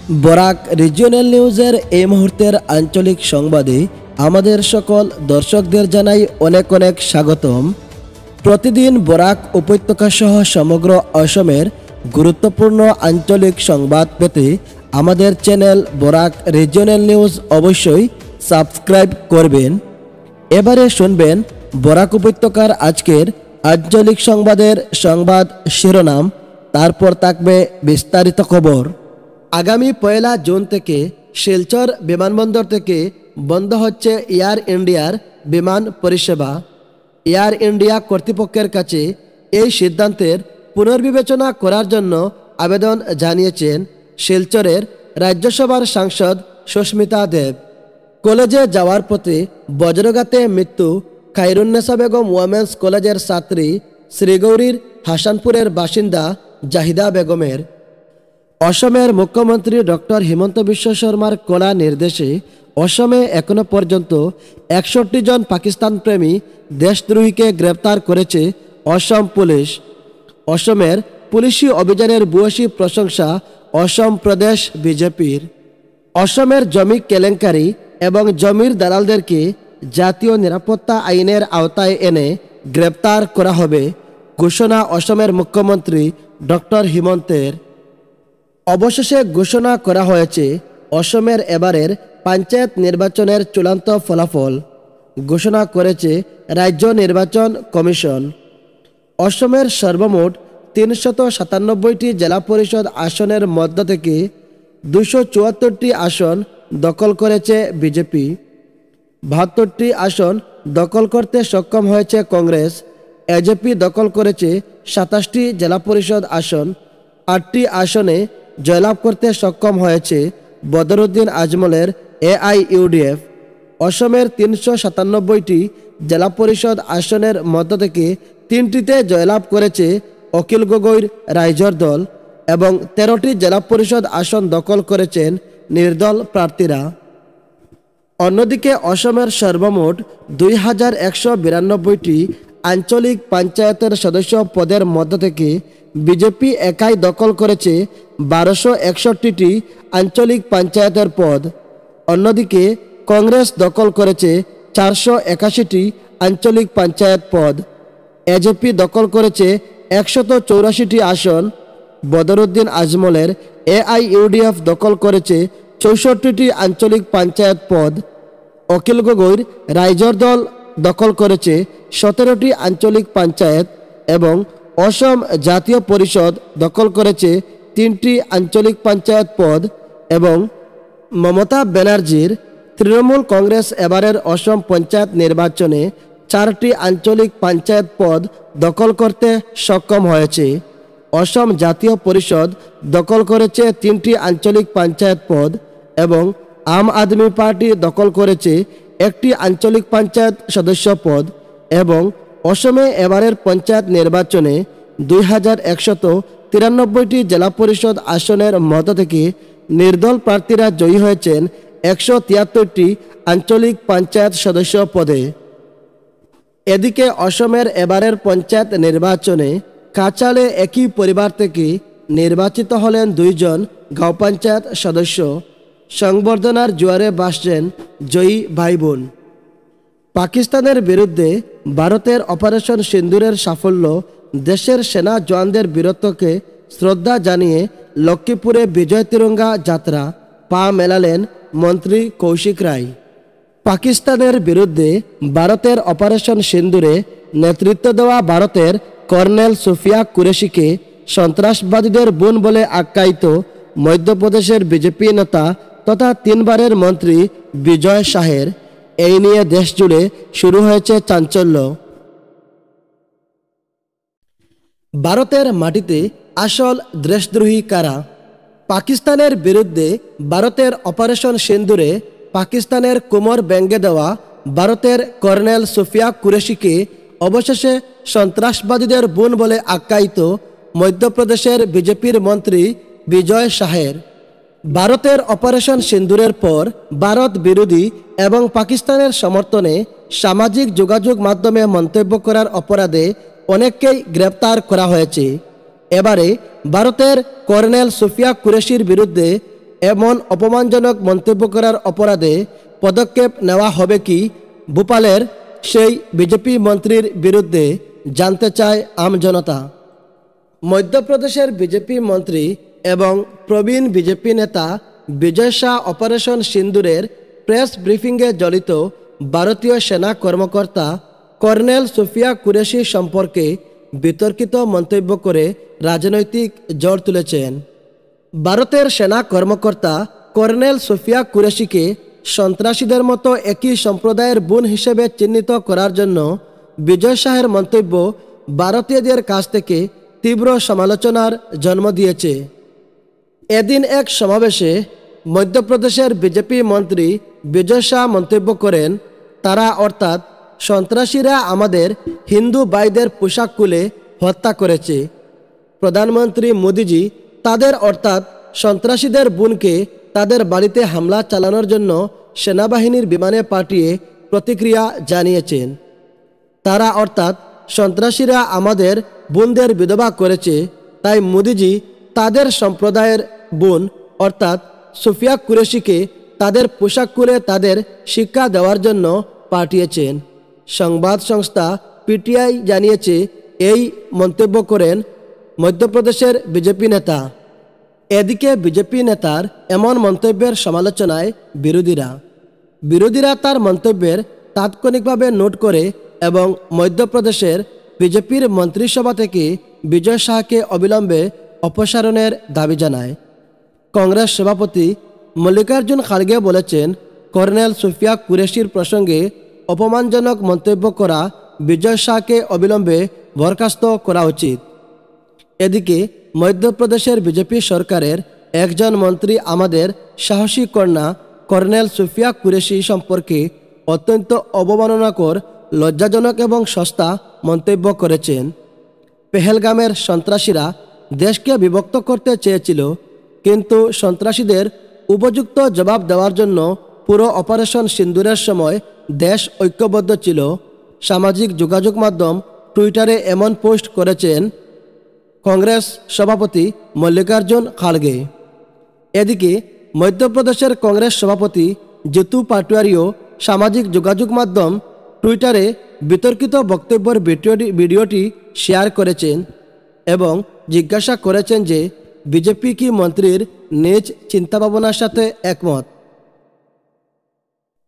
Barak regional নিউজের এই মুহূর্তের আঞ্চলিক সংবাদে আমাদের সকল দর্শকদের জানাই অনেক অনেক স্বাগতম। প্রতিদিন বরাক উপত্যকা সহ সমগ্র অসমের গুরুত্বপূর্ণ আঞ্চলিক সংবাদ পেতে আমাদের চ্যানেল বরাক রিজিওনাল নিউজ অবশ্যই সাবস্ক্রাইব করবেন। এবারে শুনবেন বরাক উপত্যকার আজকের আঞ্চলিক সংবাদের সংবাদ শিরোনাম, তারপর থাকবে বিস্তারিত খবর। আগামী 1 জুন থেকে শিলচর বিমানবন্দর থেকে বন্ধ হচ্ছে এয়ার ইন্ডিয়ার বিমান পরিষেবা। এয়ার ইন্ডিয়া কর্তৃপক্ষের কাছে এই সিদ্ধান্তের পুনর্বিবেচনা করার জন্য আবেদন জানিয়েছেন শিলচরের রাজ্যসভার সাংসদ সুস্মিতা দেব। কলেজে যাওয়ার পথে বজ্রঘাতে মৃত্যু খায়রুন্নেসা বেগম ওমেন্স কলেজের ছাত্রী শ্রীগৌরীর হাসানপুরের বাসিন্দা জাহিদা বেগমের। অসমের মুখ্যমন্ত্রী ডক্টর হিমন্ত বিশ্ব শর্মার কড়া নির্দেশে অসমে এখনো পর্যন্ত 61 জন পাকিস্তান প্রেমী দেশদ্রোহীকে গ্রেপ্তার করেছে অসম পুলিশ। অসমের পুলিশি অভিযানের ভূয়সী প্রশংসা অসম প্রদেশ বিজেপির। অসমের জমি কেলেঙ্কারি এবং জমির দালালদেরকে জাতীয় নিরাপত্তা আইনের আওতায় এনে গ্রেপ্তার করা হবে ঘোষণা অসমের মুখ্যমন্ত্রী ডক্টর হিমন্তের। অবশেষে ঘোষণা করা হয়েছে অসমের এবারের পঞ্চায়েত নির্বাচনের চূড়ান্ত ফলাফল ঘোষণা করেছে রাজ্য নির্বাচন কমিশন। অসমের সর্বমোট 397টি জেলা পরিষদ আসনের মধ্য থেকে 274টি আসন দখল করেছে বিজেপি। 72টি আসন দখল করতে সক্ষম হয়েছে কংগ্রেস। এজেপি দখল করেছে 27টি জেলা পরিষদ আসন। 8টি আসনে জয়লাভ করতে সক্ষম হয়েছে বদরুদ্দিন আজমলের AIUDF। অসমের 397টি জেলা পরিষদ আসনের মধ্য থেকে 3টিতে জয়লাভ করেছে অখিল গগৈর রাইজর দল এবং 13টি জেলা পরিষদ আসন দখল করেছেন নির্দল প্রার্থীরা। অন্যদিকে অসমের সর্বমোট 2192টি আঞ্চলিক পঞ্চায়েতের সদস্য পদের মধ্য থেকে বিজেপি একাই দখল করেছে 1261টি আঞ্চলিক পঞ্চায়েতের পদ। অন্যদিকে কংগ্রেস দখল করেছে 481টি আঞ্চলিক পঞ্চায়েত পদ। এজেপি দখল করেছে 184টি আসন। বদরুদ্দিন আজমলের AIUDF দখল করেছে 64টি আঞ্চলিক পঞ্চায়েত পদ। অখিল গগৈর রাইজর দল দখল করেছে 17টি আঞ্চলিক পঞ্চায়েত এবং অসম জাতীয় পরিষদ দখল করেছে 3টি আঞ্চলিক পঞ্চায়েত পদ এবং মমতা ব্যানার্জির তৃণমূল কংগ্রেস এবারের অসম পঞ্চায়েত নির্বাচনে 4টি আঞ্চলিক পঞ্চায়েত পদ দখল করতে সক্ষম হয়েছে। অসম জাতীয় পরিষদ দখল করেছে 3টি আঞ্চলিক পঞ্চায়েত পদ এবং আম আদমি পার্টি দখল করেছে 1টি আঞ্চলিক পঞ্চায়েত সদস্য পদ এবং অসমে এবারের পঞ্চায়েত নির্বাচনে 2193টি জেলা পরিষদ আসনের মধ্য থেকে নির্দল প্রার্থীরা জয়ী হয়েছেন 173টি আঞ্চলিক পঞ্চায়েত সদস্য পদে। এদিকে অসমের এবারের পঞ্চায়েত নির্বাচনে কাচালে একই পরিবার থেকে নির্বাচিত হলেন 2 জন গাঁও পঞ্চায়েত সদস্য। সংবর্ধনার জোয়ারে ভাসছেন জয়ী ভাই বোন। পাকিস্তানের বিরুদ্ধে ভারতের অপারেশন সিন্দুরের সাফল্য দেশের সেনা জওয়ানদের বীরত্বকে শ্রদ্ধা জানিয়ে লক্ষ্মীপুরে বিজয় তিরঙ্গা যাত্রা পা মেলালেন মন্ত্রী কৌশিক রায়। পাকিস্তানের বিরুদ্ধে ভারতের অপারেশন সিন্দুরে নেতৃত্ব দেওয়া ভারতের কর্নেল সুফিয়া কুরেশিকে সন্ত্রাসবাদীদের বোন বলে আখ্যায়িত মধ্যপ্রদেশের বিজেপি নেতা তথা 3বারের মন্ত্রী বিজয় শাহের। এই নিয়ে দেশজুড়ে শুরু হয়েছে চাঞ্চল্য। ভারতের মাটিতে আসল দেশদ্রোহী কারা? পাকিস্তানের বিরুদ্ধে ভারতের অপারেশন সিন্দুরে পাকিস্তানের কোমর ভেঙে দেওয়া ভারতের কর্নেল সুফিয়া কুরেশিকে অবশেষে সন্ত্রাসবাদীদের বোন বলে আখ্যায়িত মধ্যপ্রদেশের বিজেপির মন্ত্রী বিজয় শাহের। ভারতের অপারেশন সিন্দুরের পর ভারত বিরোধী এবং পাকিস্তানের সমর্থনে সামাজিক যোগাযোগ মাধ্যমে মন্তব্য করার অপরাধে অনেককেই গ্রেপ্তার করা হয়েছে। এবারে ভারতের কর্নেল সুফিয়া কুরেশির বিরুদ্ধে এমন অপমানজনক মন্তব্য করার অপরাধে পদক্ষেপ নেওয়া হবে কি ভোপালের সেই বিজেপি মন্ত্রীর বিরুদ্ধে জানতে চায় আমজনতা। মধ্যপ্রদেশের বিজেপি মন্ত্রী এবং প্রবীণ বিজেপি নেতা বিজয় শাহ অপারেশন সিন্দুরের প্রেস ব্রিফিংয়ে জড়িত ভারতীয় সেনা কর্মকর্তা কর্নেল সুফিয়া কুরেশি সম্পর্কে বিতর্কিত মন্তব্য করে রাজনৈতিক ঝড় তুলেছেন। ভারতের সেনা কর্মকর্তা কর্নেল সুফিয়া কুরেশিকে সন্ত্রাসীদের মতো একই সম্প্রদায়ের বোন হিসেবে চিহ্নিত করার জন্য বিজয় শাহের মন্তব্য ভারতীয়দের কাছ থেকে তীব্র সমালোচনার জন্ম দিয়েছে। এদিন এক সমাবেশে মধ্যপ্রদেশের বিজেপি মন্ত্রী বিজয় শাহ মন্তব্য করেন, তারা অর্থাৎ সন্ত্রাসীরা আমাদের হিন্দু ভাইদের পোশাক খুলে হত্যা করেছে। প্রধানমন্ত্রী মোদিজি তাদের অর্থাৎ সন্ত্রাসীদের বোনকে তাদের বাড়িতে হামলা চালানোর জন্য সেনাবাহিনীর বিমানে পাঠিয়ে প্রতিক্রিয়া জানিয়েছেন। তারা অর্থাৎ সন্ত্রাসীরা আমাদের বোনদের বিধবা করেছে, তাই মোদিজি তাদের সম্প্রদায়ের বোন অর্থাৎ সুফিয়া কুরেশিকে তাদের পোশাক খুলে তাদের শিক্ষা দেওয়ার জন্য পাঠিয়েছেন। সংবাদ সংস্থা পিটিআই জানিয়েছে, এই মন্তব্য করেন মধ্যপ্রদেশের বিজেপি নেতা। এদিকে বিজেপি নেতার এমন মন্তব্যের সমালোচনায় বিরোধীরা তার মন্তব্যের তাৎক্ষণিকভাবে নোট করে এবং মধ্যপ্রদেশের বিজেপির মন্ত্রিসভা থেকে বিজয় শাহকে অবিলম্বে অপসারণের দাবি জানায়। কংগ্রেস সভাপতি মল্লিকার্জুন খাড়গে বলেছেন, কর্নেল সুফিয়া কুরেশির প্রসঙ্গে অপমানজনক মন্তব্য করা বিজয় শাহকে অবিলম্বে বরখাস্ত করা উচিত। এদিকে মধ্যপ্রদেশের বিজেপি সরকারের একজন মন্ত্রী আমাদের সাহসী কন্যা কর্নেল সুফিয়া কুরেশি সম্পর্কে অত্যন্ত অবমাননাকর, লজ্জাজনক এবং সস্তা মন্তব্য করেছেন। পেহেলগামের সন্ত্রাসীরা দেশকে বিভক্ত করতে চেয়েছিল, কিন্তু সন্ত্রাসীদের উপযুক্ত জবাব দেওয়ার জন্য পুরো অপারেশন সিন্দুরের সময় দেশ ঐক্যবদ্ধ ছিল। সামাজিক যোগাযোগ মাধ্যম টুইটারে এমন পোস্ট করেছেন কংগ্রেস সভাপতি মল্লিকার্জুন খাড়গে। এদিকে মধ্যপ্রদেশের কংগ্রেস সভাপতি জিতু পাটোয়ারিও সামাজিক যোগাযোগ মাধ্যম টুইটারে বিতর্কিত বক্তব্যের ভিডিওটি শেয়ার করেছেন এবং জিজ্ঞাসা করেছেন যে বিজেপি কি মন্ত্রীর নিজ চিন্তাভাবনার সাথে একমত।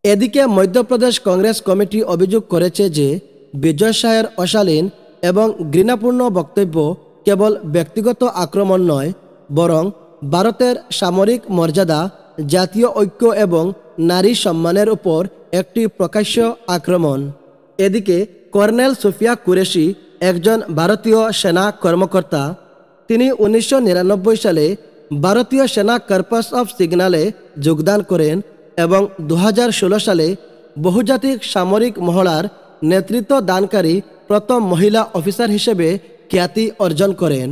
এদিকে মধ্যপ্রদেশ কংগ্রেস কমিটি অভিযোগ করেছে যে বিজয় শাহের অশালীন এবং ঘৃণাপূর্ণ বক্তব্য কেবল ব্যক্তিগত আক্রমণ নয়, বরং ভারতের সামরিক মর্যাদা, জাতীয় ঐক্য এবং নারী সম্মানের উপর একটি প্রকাশ্য আক্রমণ। এদিকে কর্নেল সুফিয়া কুরেশি একজন ভারতীয় সেনা কর্মকর্তা। তিনি 1999 সালে ভারতীয় সেনা কর্পস অফ সিগন্যালে যোগদান করেন এবং 2016 সালে বহুজাতিক সামরিক মহড়ার নেতৃত্ব দানকারী প্রথম মহিলা অফিসার হিসেবে খ্যাতি অর্জন করেন।